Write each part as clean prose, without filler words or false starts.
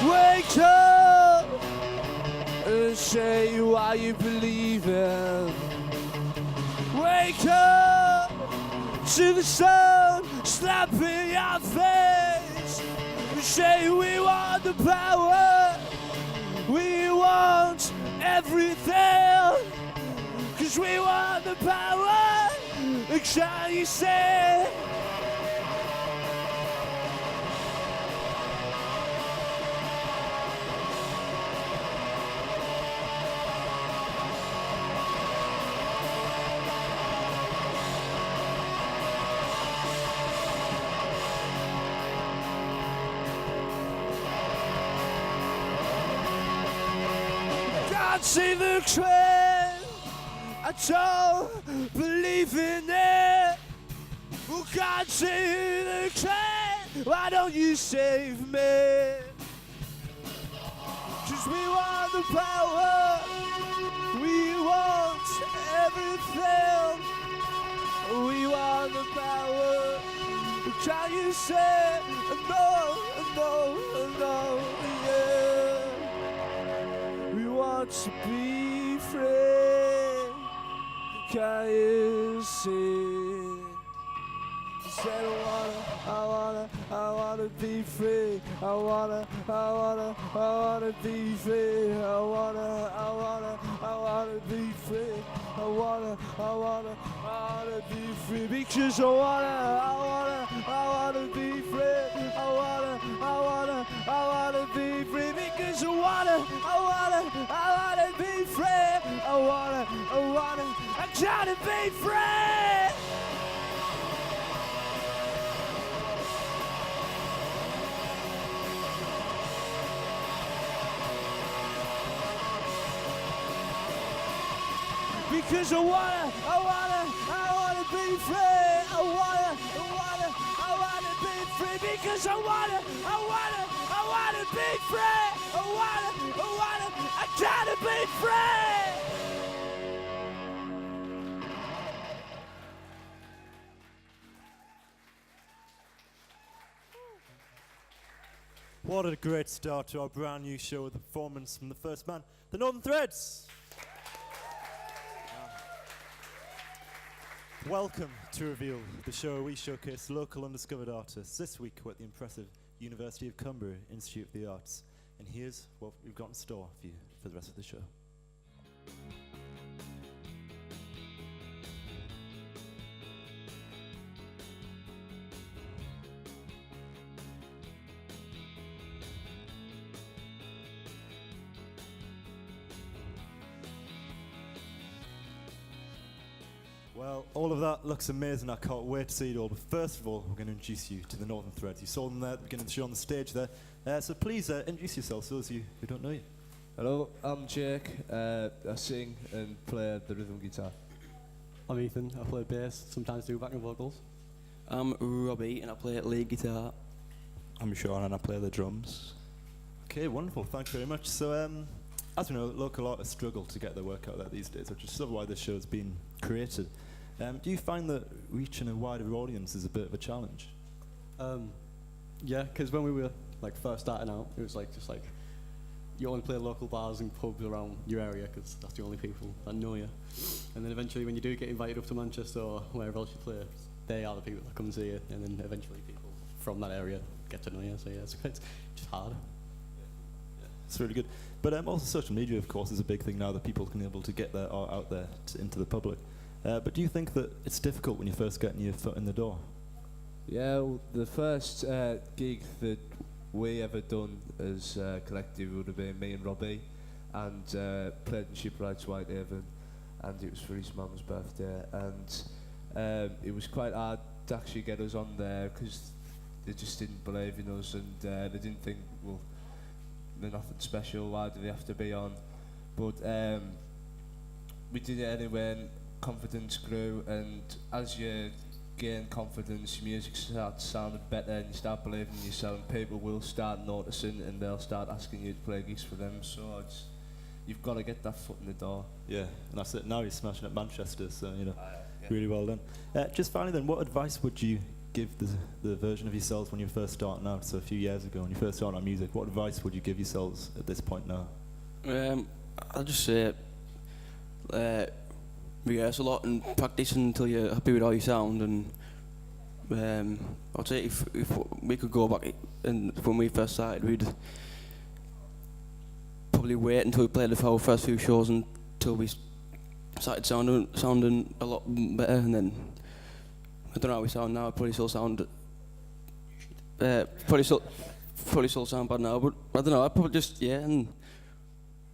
Wake up and say why you believe in. Wake up to the sun slapping your face. And say we want the power, we want everything. Cause we want the power, and shall you say? Can't see the trend, I don't believe in it. Who can't see the trend, why don't you save me? Cause we want the power, we want everything. We want the power, can you say no, no, no, yeah. We want to be free, can you see? Said I wanna be free. I wanna be free. I wanna be free. I wanna be free because I wanna be free. I wanna be free because I wanna be free. I gotta be free. Because I wanna be free. I wanna be free. Because I wanna be free. I gotta be free. What a great start to our brand new show with a performance from the first band, the Northern Threads. Welcome to Reveal, the show where we showcase local undiscovered artists. This week we're at the impressive University of Cumbria Institute of the Arts. And here's what we've got in store for you for the rest of the show. Well, all of that looks amazing. I can't wait to see it all. But first of all, we're going to introduce you to the Northern Threads. You saw them there at the beginning of the show on the stage there. So please introduce yourselves, those of you who don't know you. Hello, I'm Jake. I sing and play the rhythm guitar. I'm Ethan. I play bass, sometimes do backing vocals. I'm Robbie and I play lead guitar. I'm Sean and I play the drums. Okay, wonderful. Thank you very much. So, as we know, local artists struggle to get their work out there these days, which is sort of why this show has been created. Do you find that reaching a wider audience is a bit of a challenge? Yeah, because when we were first starting out, it was you only play local bars and pubs around your area because that's the only people that know you. And then eventually, when you do get invited up to Manchester or wherever else you play, they are the people that come and see you. And then eventually, people from that area get to know you. So yeah, it's just hard. It's really good. But also social media, of course, is a big thing now that people can be able to get their art out there into the public. But do you think that it's difficult when you're first getting your foot in the door? Yeah, well, the first gig that we ever done as a collective would have been me and Robbie, and played in Shipwrights Whitehaven, and it was for his mum's birthday, and it was quite hard to actually get us on there because they just didn't believe in us, and they didn't think, well, they're nothing special, why do they have to be on? But we did it anyway, and confidence grew, and as you gain confidence, your music starts sounding better and you start believing in yourself, and people will start noticing and they'll start asking you to play gigs for them. So you've got to get that foot in the door. Yeah, and that's it. Now you're smashing at Manchester, so really well done. Just finally then, what advice would you give the version of yourselves when you were first starting out, so a few years ago, when you first started out music, what advice would you give yourselves at this point now? I'll just say rehearse a lot and practice until you're happy with how you sound. And I'd say if we could go back and when we first started, we'd probably wait until we played our first few shows until we started sounding a lot better, and then I don't know how we sound now. Probably still sound probably still sound bad now, but I don't know. I'd probably just and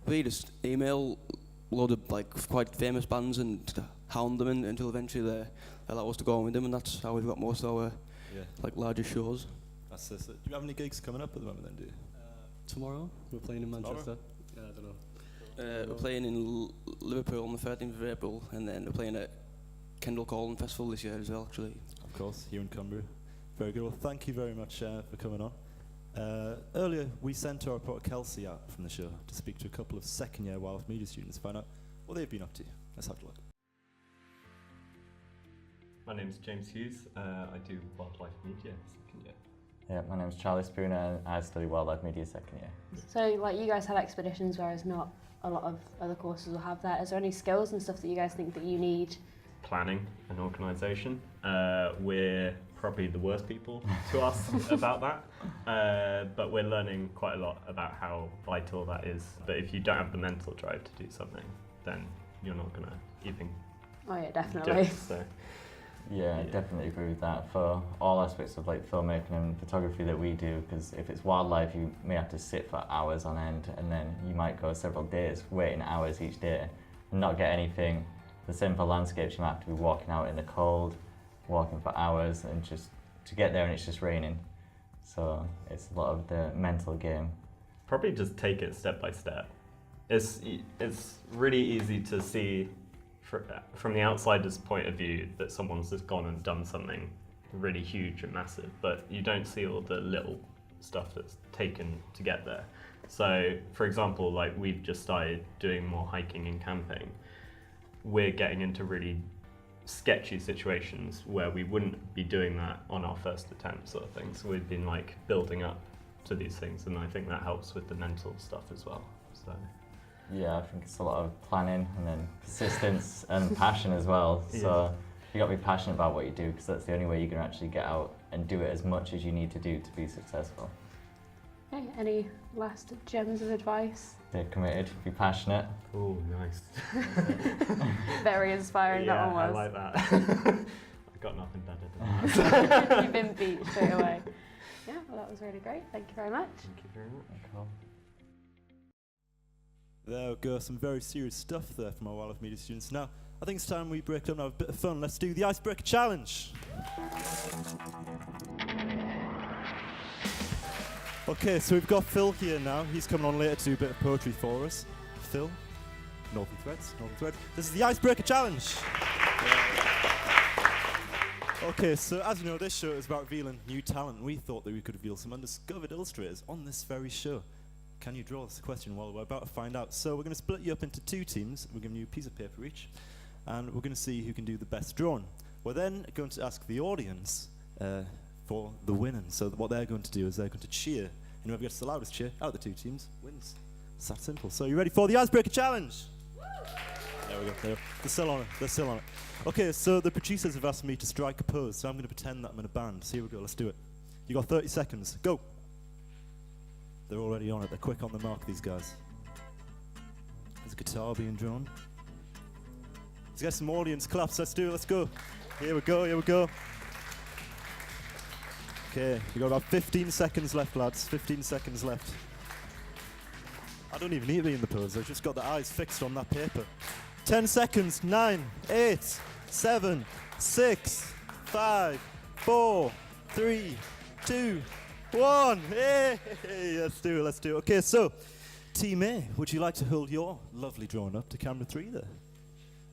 we just email a load of like quite famous bands and hound them until eventually they allow us to go on with them, and that's how we've got most of our like larger shows. That's it. Do you have any gigs coming up at the moment then, do you? Tomorrow we're playing in Manchester. Yeah, I don't know. We're playing in Liverpool on the 13th of April, and then we're playing at Kendal Calling Festival this year as well, actually. Of course, here in Cumbria. Very good. Well, thank you very much for coming on. Earlier, we sent our reporter Kelsey out from the show to speak to a couple of second-year wildlife media students to find out what they've been up to. Let's have a look. My name's James Hughes. I do wildlife media second year. Yeah, my name's Charlie Spooner and I study wildlife media second year. So like you guys have expeditions, whereas not a lot of other courses will have that. Is there any skills and stuff that you guys think that you need? Planning and organisation. We're probably the worst people to ask about that, but we're learning quite a lot about how vital that is. But if you don't have the mental drive to do something, then you're not going to even Oh yeah, do definitely. it. So. Yeah, I definitely agree with that. For all aspects of like filmmaking and photography that we do, because if it's wildlife, you may have to sit for hours on end, and then you might go several days waiting hours each day and not get anything. The same for landscapes, you might have to be walking out in the cold, walking for hours, and just to get there and it's just raining. So it's a lot of the mental game. Probably just take it step by step. It's really easy to see from the outsider's point of view that someone's just gone and done something really huge and massive, but you don't see all the little stuff that's taken to get there. So, for example, like we've just started doing more hiking and camping. We're getting into really sketchy situations where we wouldn't be doing that on our first attempt, sort of thing. So we've been like building up to these things, and I think that helps with the mental stuff as well. So. Yeah, I think it's a lot of planning and then persistence and passion as well. So you got to be passionate about what you do, because that's the only way you can actually get out and do it as much as you need to do to be successful. Okay, any last gems of advice? Stay committed, be passionate. Oh, nice. Very inspiring, that one was. I like that. I've got nothing better than that. You've been beat straight away. Yeah, well that was really great. Thank you very much. Thank you very much. Cool. There we go, some very serious stuff there from our wildlife media students. Now, I think it's time we break it up and have a bit of fun. Let's do the Icebreaker Challenge. Okay, so we've got Phil here now. He's coming on later to do a bit of poetry for us. Phil, Northern Threads. This is the Icebreaker Challenge. Okay, so as you know, this show is about revealing new talent. We thought that we could reveal some undiscovered illustrators on this very show. Can you draw? That's the question. Well, we're about to find out. So we're going to split you up into two teams. We're giving you a piece of paper each, and we're going to see who can do the best drawing. We're then going to ask the audience for the winning. So what they're going to do is they're going to cheer, and whoever gets the loudest cheer out of the two teams wins. It's that simple. So you ready for the Icebreaker Challenge? There we go. They're still on it. They're still on it. Okay, so the producers have asked me to strike a pose, so I'm going to pretend that I'm in a band. So here we go. Let's do it. You got 30 seconds. Go. They're already on it. They're quick on the mark, these guys. There's a guitar being drawn. Let's get some audience claps. Let's do it. Let's go. Here we go. Here we go. Okay, we got about 15 seconds left, lads. 15 seconds left. I don't even need to be in the pose. I've just got the eyes fixed on that paper. 10 seconds. 9, 8, 7, 6, 5, 4, 3, 2, 1. Hey, let's do it. Let's do it. Okay, so Team A, would you like to hold your lovely drawing up to camera 3 there?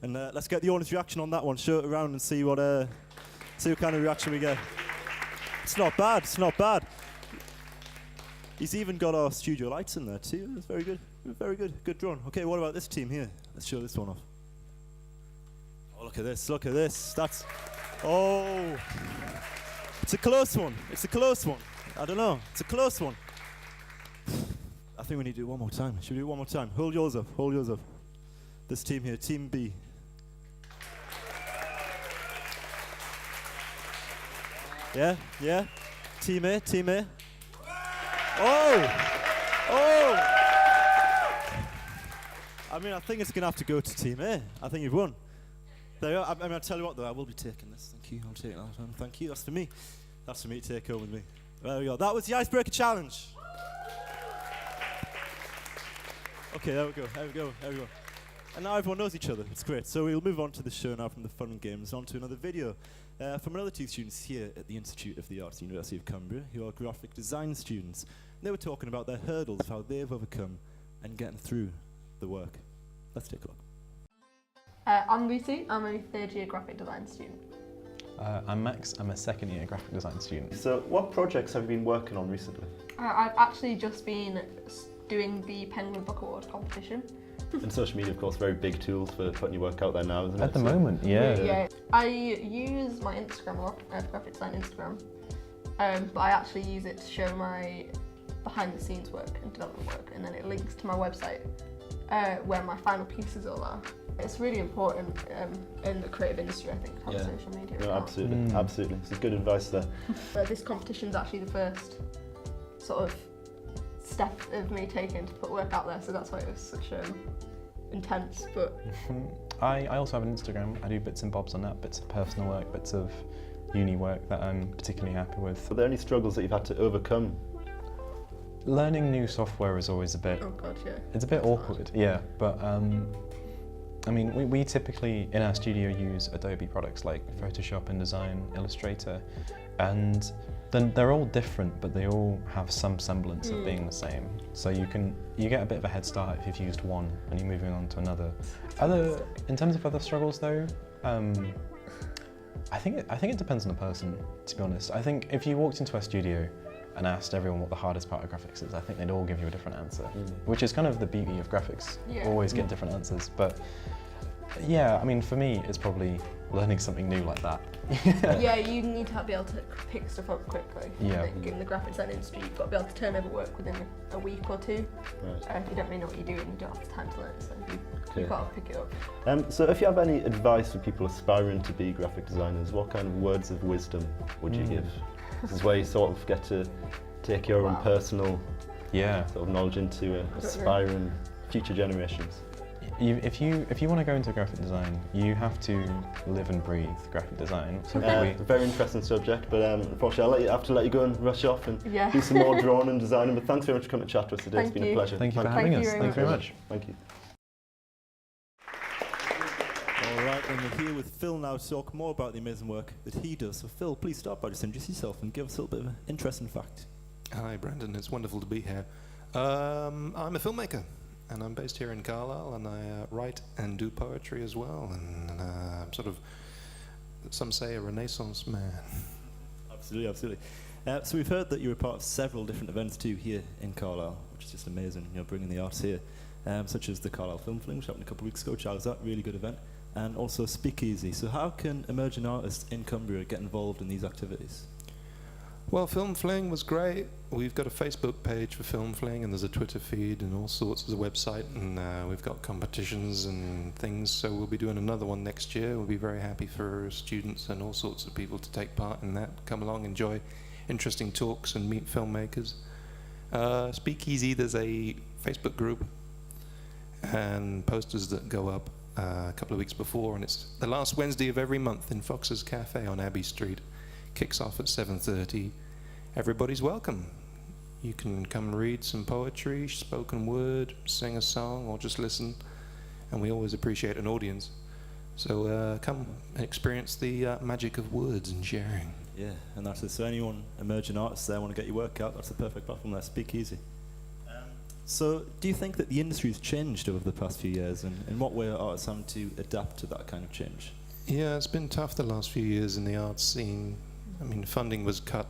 And let's get the audience reaction on that one. Show it around and see what kind of reaction we get. It's not bad. It's not bad. He's even got our studio lights in there too. That's very good. Very good. Good drawn. Okay, what about this team here? Let's show this one off. Oh, look at this. Look at this. That's... Oh. It's a close one. It's a close one. I don't know. It's a close one. I think we need to do it one more time. Should we do it one more time? Hold yours up. Hold yours up. This team here, Team B. Yeah, yeah. Team A, Team A. Oh! Oh! I mean, I think it's going to have to go to Team A. I think you've won. There you are. I mean, I'll tell you what, though. I will be taking this. Thank you. I'll take that one. Thank you. That's for me. That's for me to take home with me. There we go. That was the Icebreaker Challenge. Okay, there we go. There we go. There we go. And now everyone knows each other. It's great. So we'll move on to the show now from the fun and games on to another video from another two students here at the Institute of the Arts, University of Cumbria, who are graphic design students. They were talking about their hurdles, how they've overcome and getting through the work. Let's take a look. I'm Lucy. I'm a third-year graphic design student. I'm Max. I'm a second-year graphic design student. So what projects have you been working on recently? I've actually just been doing the Penguin Book Award competition. And social media, of course, very big tools for putting your work out there now, isn't it? At the moment, yeah. Yeah. I use my Instagram a lot, graphic design Instagram, but I actually use it to show my behind-the-scenes work and development work, and then it links to my website where my final pieces all are. It's really important in the creative industry, I think, to have social media. No, absolutely, absolutely. It's good advice there. This competition is actually the first sort of step of me taking to put work out there, so that's why it was such intense. But I also have an Instagram. I do bits and bobs on that, bits of personal work, bits of uni work that I'm particularly happy with. Are there any struggles that you've had to overcome? Learning new software is always a bit... Oh god, yeah. It's a bit awkward, yeah, but I mean, we typically in our studio use Adobe products like Photoshop, InDesign, Illustrator, and then they're all different, but they all have some semblance of being the same. So you get a bit of a head start if you've used one and you're moving on to another. In terms of other struggles though, I think it depends on the person, to be honest. I think if you walked into a studio and asked everyone what the hardest part of graphics is, I think they'd all give you a different answer, which is kind of the beauty of graphics. Yeah. Always get different answers, but yeah, I mean, for me, it's probably learning something new like that. Yeah, you need to be able to pick stuff up quickly. Yeah. I think in the graphic design industry, you've got to be able to turn over work within a week or two. Right. If you don't really know what you're doing, you don't have the time to learn, so you've got to pick it up. So if you have any advice for people aspiring to be graphic designers, what kind of words of wisdom would you give? This is where you sort of get to take your own personal sort of knowledge into aspiring future generations. If you want to go into graphic design, you have to live and breathe graphic design. So very interesting subject, but unfortunately I have to let you go and rush off and do some more drawing and designing. But thanks very much for coming to chat to us today. It's been a pleasure. Thank you for having us. Thank you very much. Thank you. All right, then we're here with Phil now to talk more about the amazing work that he does. So Phil, please start by just introduce yourself and give us a little bit of an interesting fact. Hi Brandon, it's wonderful to be here. I'm a filmmaker and I'm based here in Carlisle, and I write and do poetry as well, and I'm sort of, some say, a Renaissance man. Absolutely, absolutely. So we've heard that you were part of several different events too here in Carlisle, which is just amazing, bringing the arts here, such as the Carlisle Film Fling, which happened a couple of weeks ago, which was that really good event, and also Speakeasy. So how can emerging artists in Cumbria get involved in these activities? Well, Film Fling was great. We've got a Facebook page for Film Fling, and there's a Twitter feed and all sorts. There's a website, and we've got competitions and things, so we'll be doing another one next year. We'll be very happy for students and all sorts of people to take part in that. Come along, enjoy interesting talks and meet filmmakers. Speakeasy, there's a Facebook group and posters that go up a couple of weeks before, and it's the last Wednesday of every month in Fox's Cafe on Abbey Street. Kicks off at 7:30. Everybody's welcome. You can come read some poetry, spoken word, sing a song, or just listen. And we always appreciate an audience. So come and experience the magic of words and sharing. Yeah, and that's it. So anyone, emerging artists there, want to get your work out, that's the perfect platform there, Speakeasy. So do you think that the industry's changed over the past few years, and in what way are artists having to adapt to that kind of change? Yeah, it's been tough the last few years in the arts scene. I mean, funding was cut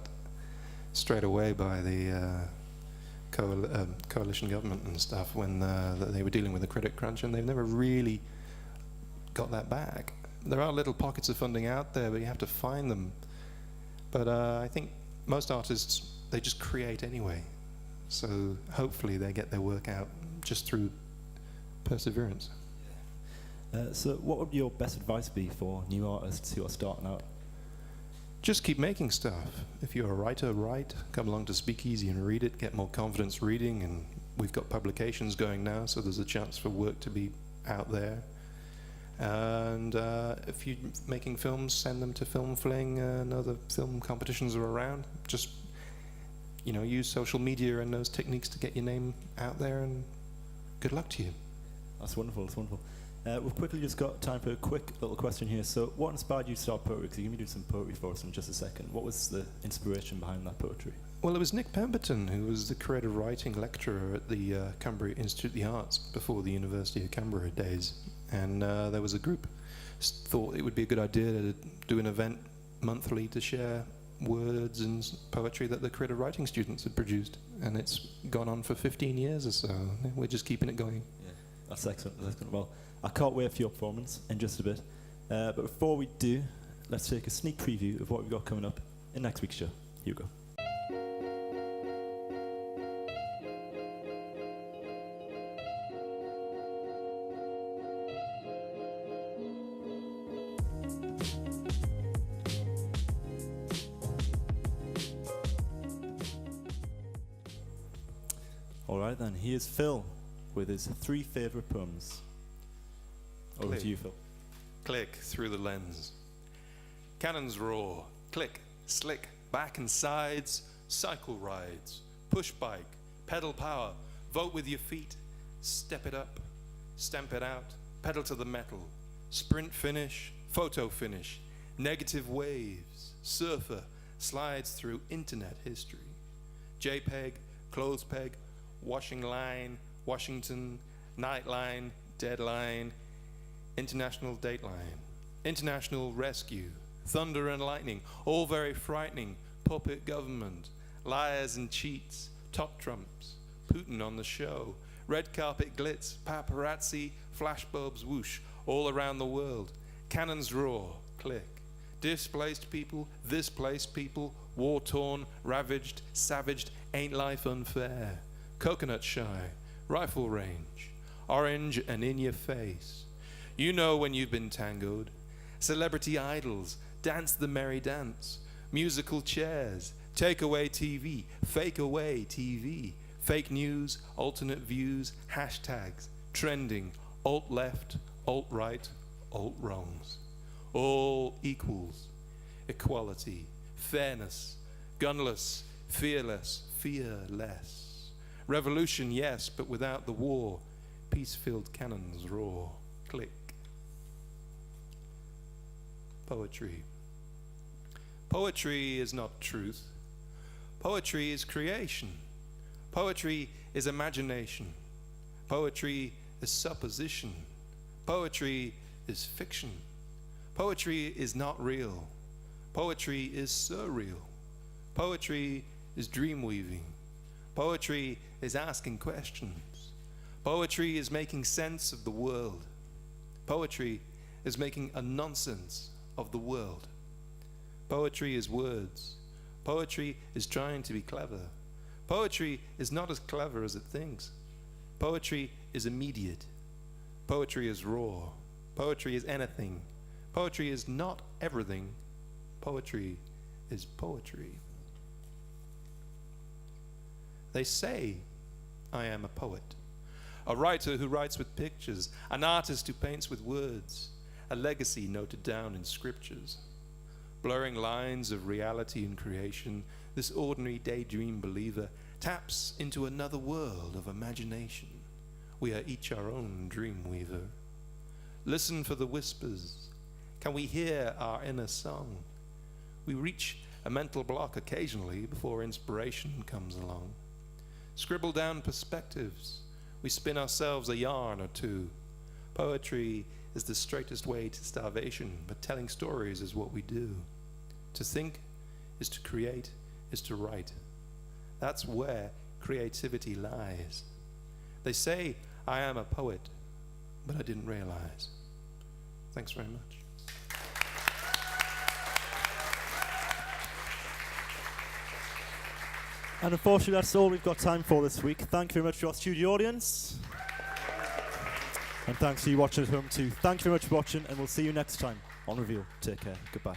straight away by the coalition government and stuff when they were dealing with the credit crunch, and they've never really got that back. There are little pockets of funding out there, but you have to find them. But I think most artists, they just create anyway. So hopefully they get their work out just through perseverance. So what would your best advice be for new artists who are starting out? Just keep making stuff. If you're a writer, write. Come along to Speakeasy and read it. Get more confidence reading. And we've got publications going now, so there's a chance for work to be out there. And if you're making films, send them to Film Fling and other film competitions are around. Just, use social media and those techniques to get your name out there, and good luck to you. That's wonderful, that's wonderful. We've quickly just got time for a quick little question here. So what inspired you to start poetry? Because you're going to be doing some poetry for us in just a second. What was the inspiration behind that poetry? Well, it was Nick Pemberton, who was the creative writing lecturer at the Cumbria Institute of the Arts before the University of Cumbria days. And there was a group thought it would be a good idea to do an event monthly to share words and poetry that the creative writing students had produced. And it's gone on for 15 years or so. We're just keeping it going. Yeah, that's excellent. That's excellent. Well, I can't wait for your performance in just a bit. But before we do, let's take a sneak preview of what we've got coming up in next week's show. Here we go. All right then, here's Phil with his 3 favourite poems. Over to you, Phil. Click through the lens. Cannons roar. Click, slick, back and sides. Cycle rides. Push bike. Pedal power. Vote with your feet. Step it up. Stamp it out. Pedal to the metal. Sprint finish. Photo finish. Negative waves. Surfer. Slides through internet history. JPEG. Clothes peg. Washing line. Washington. Nightline. Deadline. International dateline, international rescue, thunder and lightning, all very frightening, puppet government, liars and cheats, top trumps, Putin on the show, red carpet glitz, paparazzi, flashbulbs whoosh, all around the world, cannons roar, click, displaced people, war-torn, ravaged, savaged, ain't life unfair, coconut shy, rifle range, orange and in your face. You know when you've been tangoed. Celebrity idols, dance the merry dance. Musical chairs, take away TV, fake away TV. Fake news, alternate views, hashtags, trending, alt-left, alt-right, alt-wrongs. All equals, equality, fairness, gunless, fearless, fearless. Revolution, yes, but without the war. Peace-filled cannons roar. Click. Poetry. Poetry is not truth. Poetry is creation. Poetry is imagination. Poetry is supposition. Poetry is fiction. Poetry is not real. Poetry is surreal. Poetry is dream weaving. Poetry is asking questions. Poetry is making sense of the world. Poetry is making a nonsense of the world. Poetry is words. Poetry is trying to be clever. Poetry is not as clever as it thinks. Poetry is immediate. Poetry is raw. Poetry is anything. Poetry is not everything. Poetry is poetry. They say I am a poet. A writer who writes with pictures, an artist who paints with words, a legacy noted down in scriptures. Blurring lines of reality and creation, this ordinary daydream believer taps into another world of imagination. We are each our own dream weaver. Listen for the whispers. Can we hear our inner song? We reach a mental block occasionally before inspiration comes along. Scribble down perspectives. We spin ourselves a yarn or two. Poetry is the straightest way to starvation, but telling stories is what we do. To think is to create, is to write. That's where creativity lies. They say I am a poet, but I didn't realize. Thanks very much. And unfortunately, that's all we've got time for this week. Thank you very much to our studio audience. And thanks to you watching at home too. Thank you very much for watching, and we'll see you next time on Reveal. Take care. Goodbye.